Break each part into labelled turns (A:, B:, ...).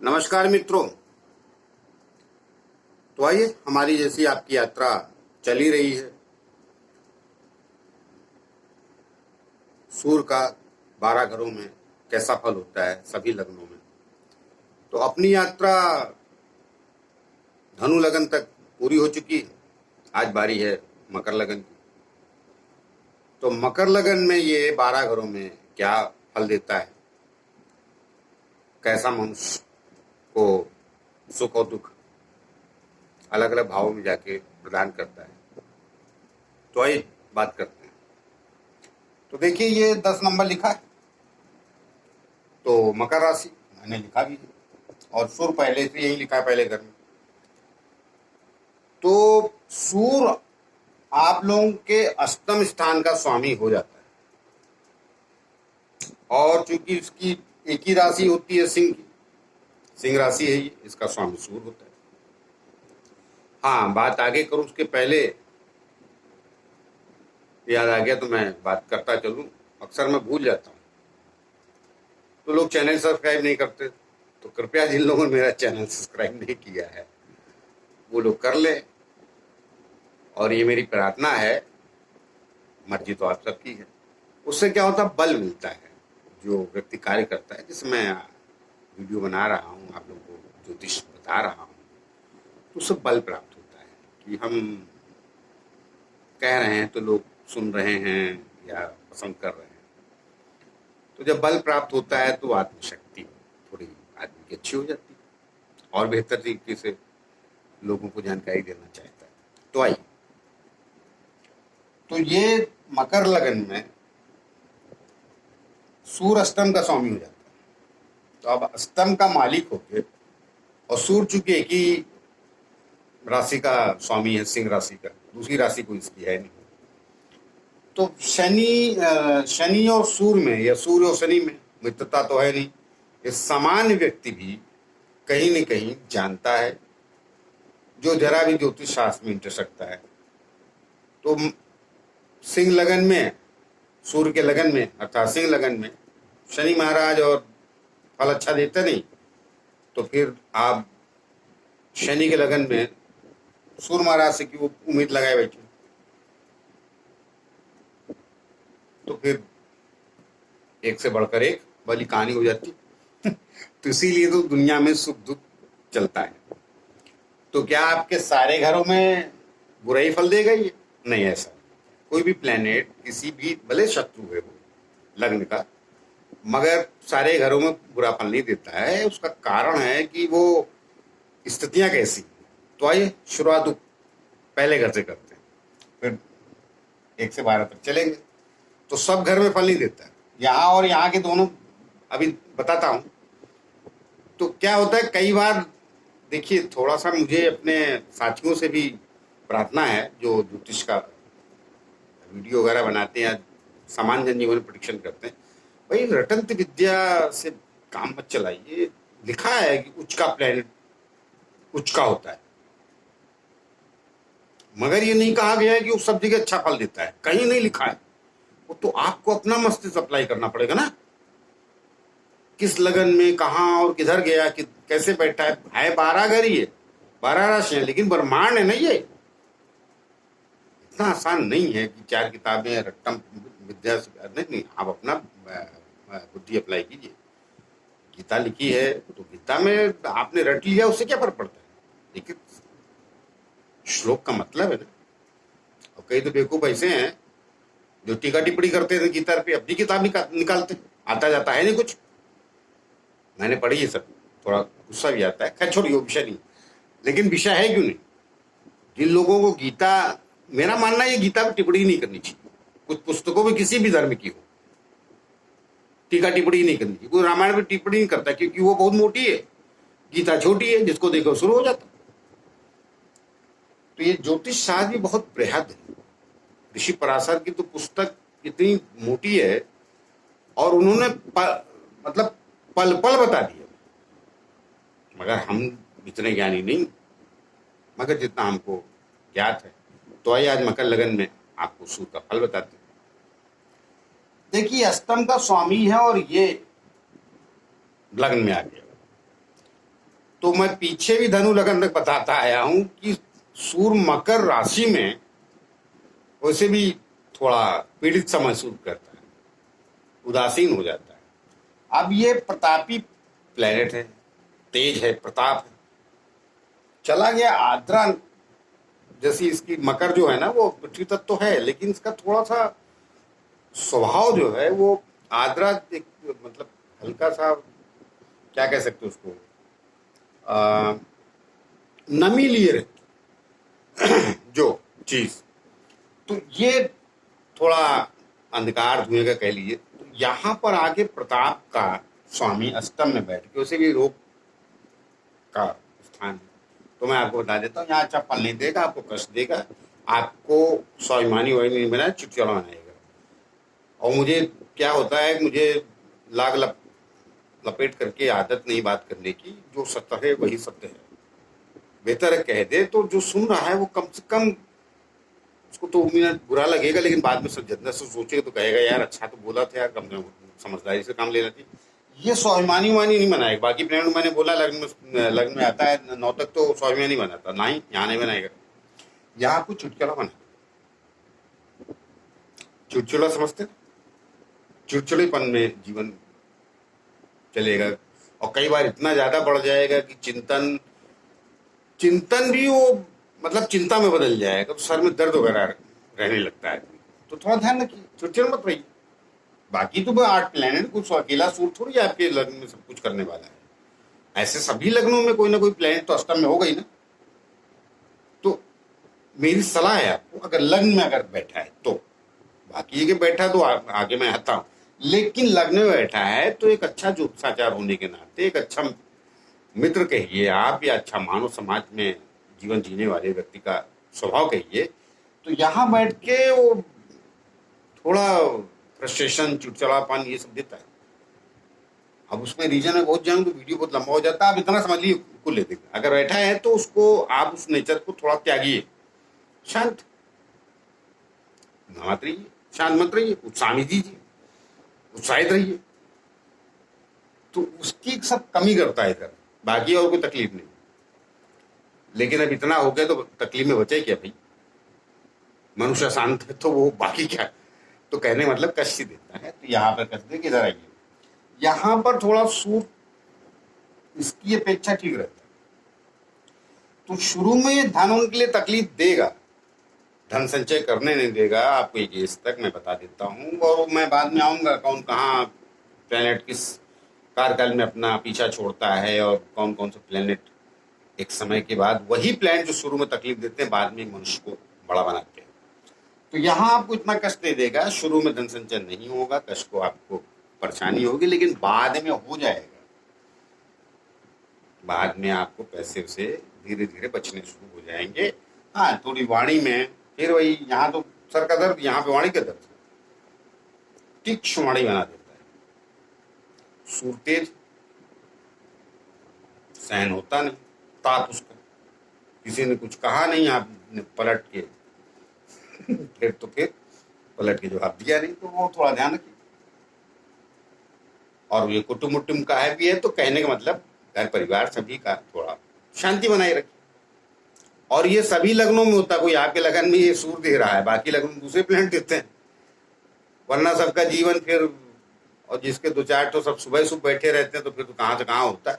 A: नमस्कार मित्रों। तो आइए, हमारी जैसी आपकी यात्रा चल ही रही है। सूर्य का 12 घरों में कैसा फल होता है सभी लग्नों में। तो अपनी यात्रा धनु लगन तक पूरी हो चुकी है। आज बारी है मकर लगन की। तो मकर लगन में ये 12 घरों में क्या फल देता है, कैसा मनुष्य को सुख और दुख अलग अलग भावों में जाके प्रदान करता है, तो आइए बात करते हैं। तो देखिए, ये 10 नंबर लिखा है, तो मकर राशि मैंने लिखा भी है और सूर्य पहले से यही लिखा है पहले घर में। तो सूर्य आप लोगों के अष्टम स्थान का स्वामी हो जाता है, और चूंकि इसकी एक ही राशि होती है सिंह की, सिंह राशि है ये, इसका स्वामी सूर्य होता है। हाँ, बात आगे करूं उसके पहले याद आ गया तो मैं बात करता चलूं, अक्सर मैं भूल जाता हूं। तो लोग चैनल सब्सक्राइब नहीं करते, तो कृपया जिन लोगों ने मेरा चैनल सब्सक्राइब नहीं किया है वो लोग कर ले। और ये मेरी प्रार्थना है, मर्जी तो आप सबकी है। उससे क्या होता है, बल मिलता है। जो व्यक्ति कार्य करता है, जिसमें मैं वीडियो बना रहा हूँ, आप लोगों को ज्योतिष बता रहा हूँ, तो उससे बल प्राप्त होता है कि हम कह रहे हैं तो लोग सुन रहे हैं या पसंद कर रहे हैं। तो जब बल प्राप्त होता है तो आत्मशक्ति थोड़ी आदमी की अच्छी हो जाती है और बेहतर तरीके से लोगों को जानकारी देना चाहता है। तो आइए, तो ये मकर लगन में सूर्य अष्टम का स्वामी हो जाता है। तो अब अष्टम का मालिक होके, और सूर्य चूंकि एक ही राशि का स्वामी है, सिंह राशि का, दूसरी राशि कोई इसकी है नहीं। तो शनि और सूर्य में या सूर्य और शनि में मित्रता तो है नहीं। ये सामान्य व्यक्ति भी कहीं न कहीं जानता है, जो जरा भी ज्योतिष शास्त्र में इंटरेस्ट रखता है। तो सिंह लगन में, सूर्य के लगन में अर्थात सिंह लगन में शनि महाराज और फल अच्छा देते नहीं, तो फिर आप शनि के लगन में सूर्य महाराज से की वो उम्मीद लगाए बैठे, तो फिर एक से बढ़कर एक वाली कहानी हो जाती। तो इसीलिए तो दुनिया में सुख दुख चलता है। तो क्या आपके सारे घरों में बुरा ही फल देगा ये? नहीं, ऐसा कोई भी प्लेनेट किसी भी भले शत्रु है वो लग्न का, मगर सारे घरों में बुरा फल नहीं देता है। उसका कारण है कि वो स्थितियां कैसी। तो आइए शुरुआत पहले घर से करते हैं, फिर 1 से 12 तक चलेंगे। तो सब घर में फल नहीं देता है, यहाँ और यहाँ के दोनों अभी बताता हूं। तो क्या होता है, कई बार देखिए, थोड़ा सा मुझे अपने साथियों से भी प्रार्थना है जो ज्योतिष का वीडियो वगैरह बनाते हैं, सामान्य जनजीवन प्रेडिक्शन करते हैं, भाई रटंत विद्या से काम मत चलाइए। लिखा है कि उच्च का प्लेनेट उच्च का होता है, मगर ये नहीं कहा गया है कि वो सब जगह अच्छा फल देता है। कहीं नहीं लिखा है वो, तो आपको अपना मस्तिष्क अप्लाई करना पड़ेगा ना, किस लगन में कहाँ और किधर गया कि कैसे बैठा है 12 घर ही है, 12 राशि है, लेकिन ब्रह्मांड है ना ये। इतना आसान नहीं है कि 4 किताबें रट्टम विद्या से नहीं, आप अपना बुद्धि अप्लाई कीजिए। गीता लिखी है तो गीता में आपने रट लिया, उससे क्या फर्क पड़ता है, लेकिन श्लोक का मतलब है ना। और कई तो बेवकूफ ऐसे हैं जो टीका टिप्पणी करते हैं गीता पे, अपनी किताब निकालते, आता जाता है नहीं कुछ। मैंने पढ़ी ये सब, थोड़ा गुस्सा भी आता है। खैर छोड़िए, वो विषय नहीं। लेकिन विषय है क्यों नहीं, जिन लोगों को गीता, मेरा मानना है ये गीता पे टिप्पणी नहीं करनी चाहिए। कुछ पुस्तकों में किसी भी धर्म की हो टीका टिप्पणी नहीं करनी चाहिए। कोई रामायण पे टिप्पणी नहीं करता क्योंकि वो बहुत मोटी है, गीता छोटी है, जिसको देखो शुरू हो जाता। तो ये ज्योतिष शास्त्र भी बहुत बृहद है। ऋषि पराशर की तो पुस्तक इतनी मोटी है, और उन्होंने मतलब पल पल बता दिया, मगर हम इतने ज्ञानी नहीं, मगर जितना हमको ज्ञात है। तो आइए आज मकर लगन में आपको सूर्य का फल बताते हैं। देखिए, अष्टम का स्वामी है और ये लग्न में आ गया। तो मैं पीछे भी धनु लगन तक बताता आया हूं कि सूर्य मकर राशि में वैसे भी थोड़ा पीड़ित सा महसूस करता है, उदासीन हो जाता है। अब ये प्रतापी प्लेनेट है, तेज है, प्रताप है, चला गया आद्रा। जैसी इसकी मकर जो है ना वो पृथ्वी तत्व तो है, लेकिन इसका थोड़ा सा स्वभाव जो है वो आद्रा एक मतलब हल्का सा क्या कह सकते हो उसको, नमी लिए रहती जो चीज। तो ये थोड़ा अंधकार धुएं का कह लीजिए। तो यहाँ पर आगे प्रताप का स्वामी अष्टम में बैठ के, उसे भी रोग का स्थान है। तो मैं आपको बता देता हूँ, यहाँ अच्छा फल नहीं देगा, आपको कष्ट देगा, आपको स्वाभिमानी वही नहीं बनाए, चिड़चिड़ा बनाएगा। और मुझे क्या होता है, मुझे लाग लपेट करके आदत नहीं बात करने की, जो सत्य है वही सत्य है। बेहतर है कह दे तो जो सुन रहा है वो कम से कम, उसको तो मिनट बुरा लगेगा, लेकिन बाद में जितना से सोचेगा तो कहेगा यार अच्छा तो बोला था यार, कम समझदारी से काम लेना चाहिए। ये स्वाभिमानी वानी नहीं बनाएगा। बाकी प्लेनेट मैंने बोला लग्न में आता है 9 तक तो स्वाभिमानी बनाता, नहीं यहाँ नहीं बनाएगा। यहाँ आपको चुटकुला बना, चुटकुला समझते, चुटकुलेपन में जीवन चलेगा। और कई बार इतना ज्यादा बढ़ जाएगा कि चिंतन चिंतन भी वो मतलब चिंता में बदल जाएगा, तो सर में दर्द वगैरह रहने लगता है। तो थोड़ा ध्यान रखिए, चिड़चिड़ मत रहिए। बाकी तो 8 प्लेनेट, कुछ अकेला सूर्य थोड़ी आपके लग्न में सब कुछ करने वाला है। ऐसे सभी लग्नों में कोई ना कोई प्लेनेट तो अष्टम में होगा ही ना। तो मेरी सलाह है आपको, अगर लग्न में अगर बैठा है तो, बाकी के बैठा तो आगे मैं हता हूं, लेकिन लग्न में बैठा है तो एक अच्छा ज्योतिषाचार होने के नाते, एक अच्छा मित्र कहिए आप, या अच्छा मानव समाज में जीवन जीने वाले व्यक्ति का स्वभाव कहिए, तो यहाँ बैठ के वो थोड़ा फ्रस्ट्रेशन, चिड़चिड़ापन ये सब देता है। अब उसमें रीजन में बहुत जाऊं तो वीडियो बहुत लंबा हो जाता है। आप इतना समझ लीजिए को ले देगा। अगर बैठा है तो उसको आप उस नेचर को थोड़ा त्यागिए, शांत मत रहिए, शांत मत रहिए, उत्साह दीजिए, उत्साहित रहिए। तो उसकी सब कमी करता है इधर, बाकी और कोई तकलीफ नहीं। लेकिन अब इतना हो गया तो तकलीफ में बचे क्या भाई। मनुष्य शांत है तो वो बाकी क्या, तो कहने मतलब कष्ट ही देता है। तो यहाँ पर कष्ट दे, किधर आइए, यहाँ पर थोड़ा सूट इसकी अपेक्षा ठीक रहता है। तो शुरू में धन उनके लिए तकलीफ देगा, धन संचय करने नहीं देगा आपको। एक एज तक मैं बता देता हूँ, और मैं बाद में आऊंगा कौन कहाँ प्लेनेट किस कार्यकाल में अपना पीछा छोड़ता है, और कौन कौन से प्लेनेट एक समय के बाद, वही प्लेनेट जो शुरू में तकलीफ देते हैं बाद में मनुष्य को बड़ा बनाते हैं। तो यहाँ आपको इतना कष्ट दे देगा, शुरू में धन संचय नहीं होगा, कष्ट को आपको परेशानी होगी, लेकिन बाद में हो जाएगा। बाद में आपको पैसे से धीरे धीरे बचने शुरू हो जाएंगे। हाँ, थोड़ी वाणी में फिर वही, यहाँ तो सर का दर्द, यहाँ पे वाणी का दर्द, तीक्ष्ण वाणी बना देता है। सूर तेज, सहन होता नहीं, ताप उसका, किसी ने कुछ कहा नहीं, आपने पलट के फिर पलट के जवाब दिया नहीं, तो वो थोड़ा ध्यान रखिए। और ये कुटुंब उटुंब का है भी है, तो कहने का मतलब घर परिवार सभी का थोड़ा शांति बनाए रखिए। और ये सभी लग्नों में होता, कोई आपके लगन में ये सूर दे रहा है, बाकी लगन में दूसरे प्लेनेट देते हैं, वरना सबका जीवन फिर, और जिसके 2-4 तो सब सुबह सुबह बैठे रहते हैं, तो फिर तो कहाँ से कहाँ होता है।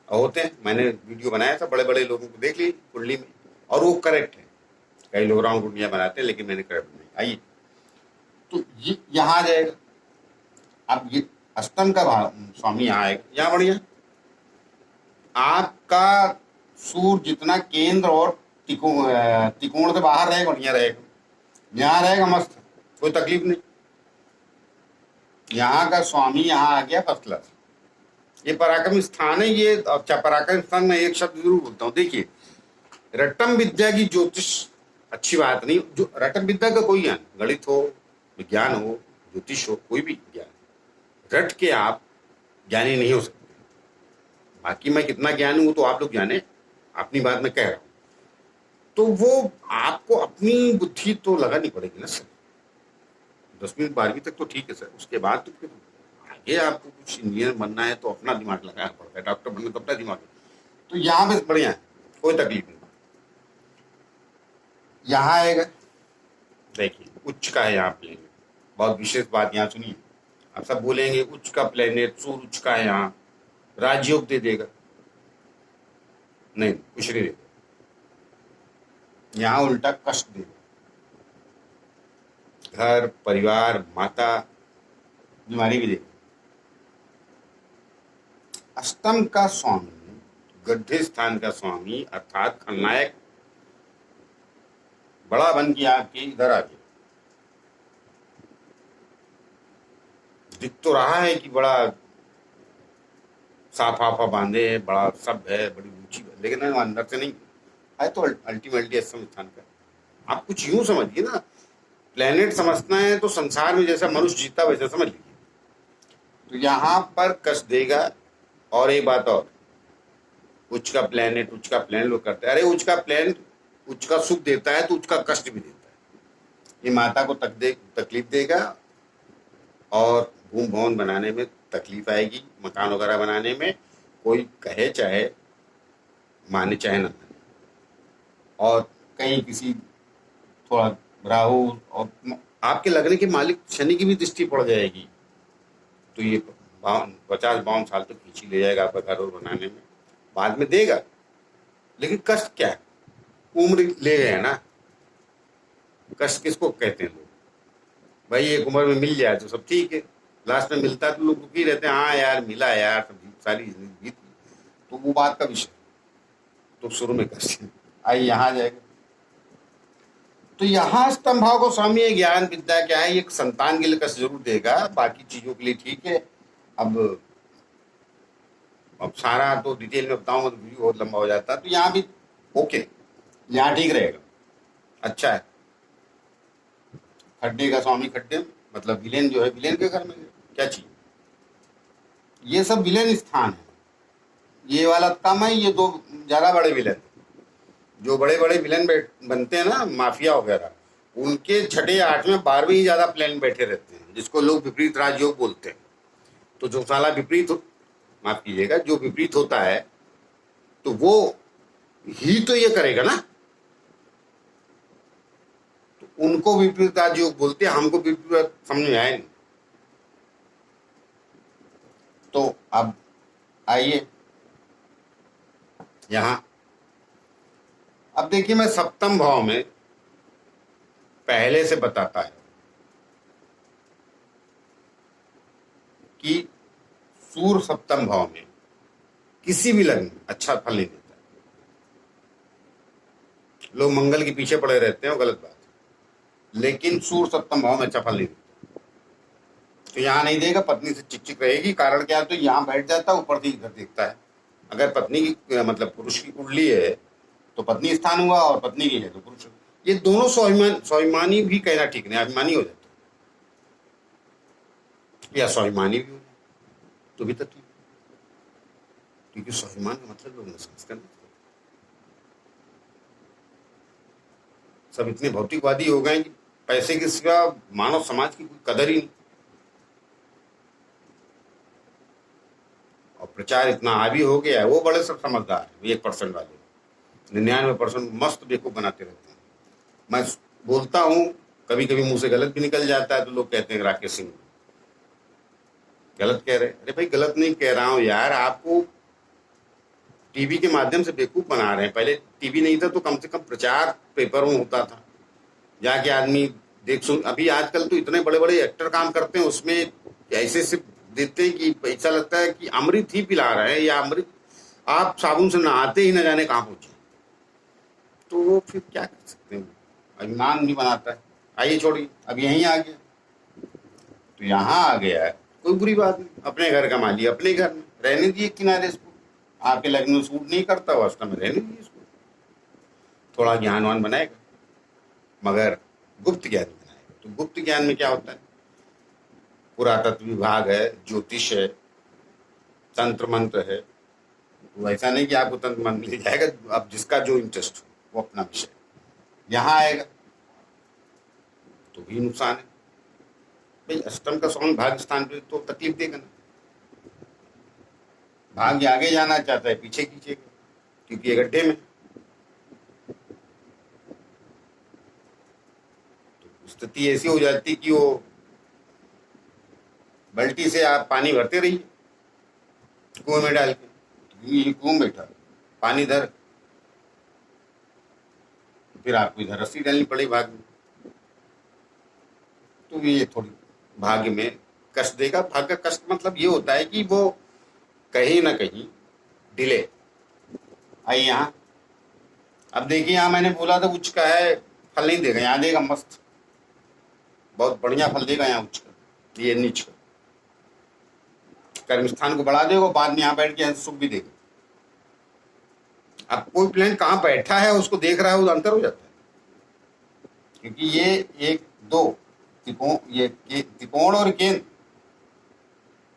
A: और होते हैं, मैंने वीडियो बनाया था बड़े बड़े लोगों को, देख ली कुंडली में, और वो करेक्ट है। कई लोग राउंड कुंडलियां बनाते हैं, लेकिन मैंने करेक्ट नहीं। आइए, तो ये यहाँ आ जाएगा। अब ये अष्टम का स्वामी यहाँ आएगा, यहाँ बढ़िया। आपका सूर्य जितना केंद्र और त्रिकोण से बाहर रहेगा बढ़िया रहेगा, यहाँ रहेगा मस्त, कोई तकलीफ नहीं। यहाँ का स्वामी यहाँ आ गया फर्स्ट क्लास। ये पराक्रम स्थान है ये। अच्छा, पराक्रम स्थान में एक शब्द जरूर बोलता हूँ, देखिए, रट्टम विद्या की ज्योतिष अच्छी बात नहीं, जो रट्टम विद्या का कोई ज्ञान, गणित हो, विज्ञान हो, ज्योतिष हो, कोई भी ज्ञान रट के आप ज्ञानी नहीं हो सकते। बाकी मैं कितना ज्ञानी हूं तो आप लोग जाने, अपनी बात में कह रहा हूं। तो वो आपको अपनी बुद्धि तो लगानी पड़ेगी ना सर। 10वीं 12वीं तक तो ठीक है सर, उसके बाद तो फिर आगे आपको कुछ इंजीनियर बनना है तो अपना दिमाग लगाना पड़ता है, डॉक्टर बनना तो अपना दिमाग। तो यहाँ पे बढ़िया है, कोई तकलीफ नहीं। यहाँ आएगा, देखिए उच्च का है यहाँ प्लेनेट, बहुत विशेष बात यहाँ सुनिए। आप सब बोलेंगे उच्च का प्लेनेट, सूर्य उच्च का है, यहाँ राजयोग दे देगा, नहीं कुछ नहीं देगा, यहाँ उल्टा कष्ट देगा, घर परिवार माता बीमारी भी देगा। अष्टम का स्वामी, गड्ढे स्थान का स्वामी अर्थात खलनायक बड़ा बन के आपके इधर आ गया। दिख तो रहा है कि बड़ा साफा बांधे है, बड़ा सब है, बड़ी ऊंची, लेकिन अंदर से नहीं है। तो अल्टीमेटली अष्टम स्थान का आप कुछ यूं समझिए ना, प्लेनेट समझना है तो संसार में जैसा मनुष्य जीता वैसा समझ लीजिए। तो यहाँ पर कष्ट देगा। और एक बात और, उच्च का प्लेनेट लोग करते हैं, अरे उच्च का प्लेनेट उच्च का सुख देता है तो उच्च का कष्ट भी देता है। ये माता को तकलीफ देगा और भूम भवन बनाने में तकलीफ आएगी, मकान वगैरह बनाने में, कोई कहे चाहे माने चाहे ना माने। और कहीं किसी थोड़ा राहु और आपके लगने के मालिक शनि की भी दृष्टि पड़ जाएगी, तो ये 50-52 साल तक खींची ले जाएगा आपका घर और बनाने में, बाद में देगा। लेकिन कष्ट क्या है, उम्र ले गए ना, कष्ट किसको कहते हैं लोग, भाई एक उम्र में मिल जाए तो सब ठीक है, लास्ट में मिलता है तो लोग दुखी रहते हैं, हाँ यार मिला यार, सब सारी जिंदगी बीत गई, तो वो बात का विषय। तो शुरू में कष्ट आइए यहाँ आ जाएगा। तो यहाँ अष्टम भाव को स्वामी ज्ञान विद्या क्या है, एक संतान के लिए कष्ट जरूर देगा, बाकी चीजों के लिए ठीक है। अब सारा तो डिटेल में बताऊंगा तो वीडियो बहुत लंबा हो जाता है, तो यहाँ भी ओके, यहाँ ठीक रहेगा, अच्छा है। खड्डे का स्वामी, खड्डे मतलब विलेन जो है, विलेन के घर में क्या चीज, ये सब विलेन स्थान है। ये वाला कम है, ये दो ज्यादा बड़े विलेन। जो बड़े बड़े विलेन बनते हैं ना, माफिया वगैरह, उनके 6, 8, 12 ही ज्यादा प्लेन बैठे रहते हैं, जिसको लोग विपरीत राजयोग बोलते हैं। तो जो साला विपरीत माफ कीजिएगा, जो विपरीत होता है तो वो ही तो ये करेगा ना, तो उनको विपरीत राजयोग बोलते हैं, हमको विपरीत समझ में आए नहीं। तो अब आइए यहां, अब देखिए मैं सप्तम भाव में पहले से बताता है कि सूर्य सप्तम भाव में किसी भी लग्न में अच्छा फल नहीं देता है। लोग मंगल के पीछे पड़े रहते हैं, वो गलत बात है, लेकिन सूर्य सप्तम भाव में अच्छा फल नहीं देता। तो यहाँ नहीं देगा, पत्नी से चिक रहेगी। कारण क्या है, तो यहाँ बैठ जाता है, ऊपर से इधर देखता है। अगर पत्नी की मतलब पुरुष की कुंडली है तो पत्नी स्थान हुआ, और पत्नी की है तो पुरुष। ये दोनों स्वाभिमानी भी कहना ठीक नहीं, अभिमानी हो जाता या स्वाभिमानी भी हो जाए तो भी तकलीफ, क्योंकि स्वाभिमान का मतलब लोग समझते नहीं। सब इतने भौतिकवादी हो गए कि पैसे के सिवा मानव समाज की कोई कदर ही नहीं, और प्रचार इतना हावी हो गया है। वो बड़े सब समझदार है, 1% वाले, 99% मस्त बेवकूफ बनाते रहते हैं। मैं बोलता हूँ, कभी कभी मुंह से गलत भी निकल जाता है, तो लोग कहते हैं राकेश सिंह गलत कह रहे। अरे भाई गलत नहीं कह रहा हूँ यार, आपको टीवी के माध्यम से बेवकूफ बना रहे हैं। पहले टीवी नहीं था तो कम से कम प्रचार पेपर में होता था, जाके आदमी देख सुन। अभी आजकल तो इतने बड़े बड़े एक्टर काम करते हैं, उसमें ऐसे से देते हैं कि ऐसा लगता है कि अमृत ही पिला रहे हैं, या अमृत आप साबुन से नहाते ही न जाने कहाँ पहुंचे। तो वो फिर क्या कर सकते हैं, अभिमान भी बनाता है। आइए छोड़िए, अब यहीं आ गया, तो यहाँ आ गया है, कोई बुरी बात नहीं। अपने घर का मालिक अपने घर में रहने दिए किनारे, इसको आपके लग्न में सूट नहीं करता, वास्तव में रहने दीजिए इसको। थोड़ा ज्ञानवान बनाएगा, मगर गुप्त ज्ञान बनाएगा। तो गुप्त ज्ञान में क्या होता है, पुरातत्व विभाग है, ज्योतिष है, तंत्र मंत्र है। वो ऐसा नहीं कि आपको तंत्र मंत्र मिल जाएगा, अब जिसका जो इंटरेस्ट हो वो अपना विषय। यहाँ आएगा तो भी नुकसान है भाई। अष्टम का स्वामी भाग्य स्थान पे तो तकलीफ देगा ना, भाग्य आगे जाना चाहता है पीछे खींचेगा। क्योंकि ये गड्ढे में। तो स्थिति ऐसी हो जाती कि वो बाल्टी से आप पानी भरते रहिए कुएं में डाल के, ये कुएं में बैठा पानी इधर, फिर आपको इधर रस्सी डालनी पड़ी भाग में। तो ये थोड़ी भाग्य में कष्ट देगा। भाग्य का कष्ट मतलब ये होता है कि वो कहीं ना कहीं डिले। आइए यहाँ, अब देखिए यहाँ मैंने बोला था उच्च का है, फल नहीं देगा, यहाँ देगा मस्त, बहुत बढ़िया फल देगा यहाँ उच्च का। ये नीच का कर्म स्थान को बढ़ा देगा, बाद में यहाँ बैठ के सुख भी देगा। अब कोई प्लेन कहाँ बैठा है उसको देख रहा है, वो अंतर हो जाता है। क्योंकि ये एक दो त्रिकोण, ये त्रिकोण और केंद्र,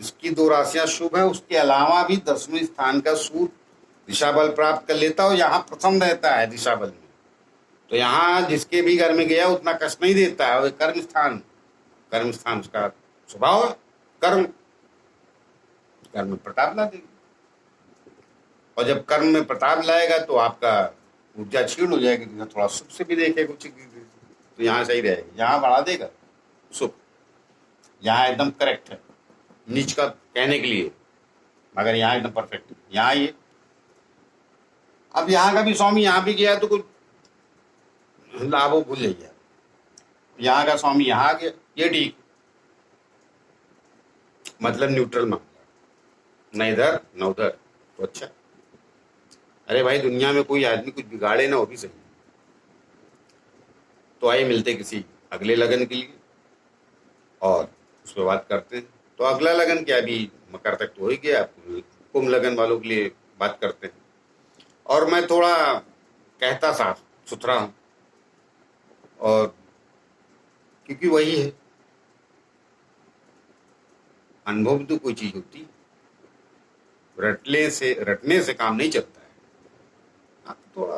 A: इसकी दो राशियां शुभ है। उसके अलावा भी 10वें स्थान का सूर्य दिशा बल प्राप्त कर लेता है और यहाँ प्रथम रहता है दिशा बल में। तो यहाँ जिसके भी घर में गया उतना कष्ट नहीं देता है। कर्म स्थान उसका स्वभाव है, कर्म में प्रताप ला देगा। और जब कर्म में प्रताप लाएगा तो आपका ऊर्जा क्षीण हो जाएगी, थोड़ा सुख से भी देखेगा कुछ, तो यहाँ सही रहेगा, यहाँ बढ़ा देगा सुख, यहाँ एकदम करेक्ट है नीच का कहने के लिए, मगर यहाँ एकदम परफेक्ट है। यहाँ ये अब यहाँ का भी स्वामी यहाँ भी गया तो कुछ लाभों भूल जाइए। यहाँ का स्वामी यहाँ आ गया, ये ठीक, मतलब न्यूट्रल मामला, न इधर न उधर, तो अच्छा। अरे भाई दुनिया में कोई आदमी कुछ बिगाड़े ना, वो भी सही। तो आइए मिलते किसी अगले लगन के लिए और उस पर बात करते हैं। तो अगला लगन क्या, अभी मकर तक तो हो ही गया, कुंभ लगन वालों के लिए बात करते हैं। और मैं थोड़ा कहता साफ सुथरा हूं, और क्योंकि वही है अनुभव तो कोई चीज होती है, रटने से काम नहीं चलता है। आप थोड़ा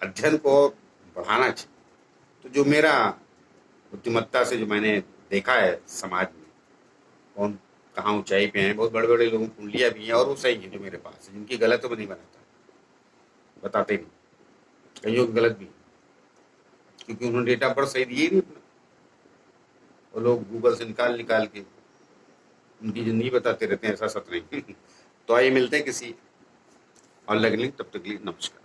A: अध्ययन को बढ़ाना चाहिए। तो जो मेरा बुद्धिमत्ता से जो मैंने देखा है समाज में कौन कहाँ ऊंचाई पे हैं, बहुत बड़े बड़े लोगों की कुंडलियां भी हैं और वो सही है जो मेरे पास है, जिनकी गलत है वो नहीं बताते नहीं, कईयों की गलत भी, क्योंकि उन्होंने डेटा पर सही दिए नहीं अपना, वो लोग गूगल से निकाल के उनकी जिंदगी बताते रहते हैं, ऐसा सच नहीं। तो आइए मिलते हैं किसी और लगन, तब तक के लिए नमस्कार।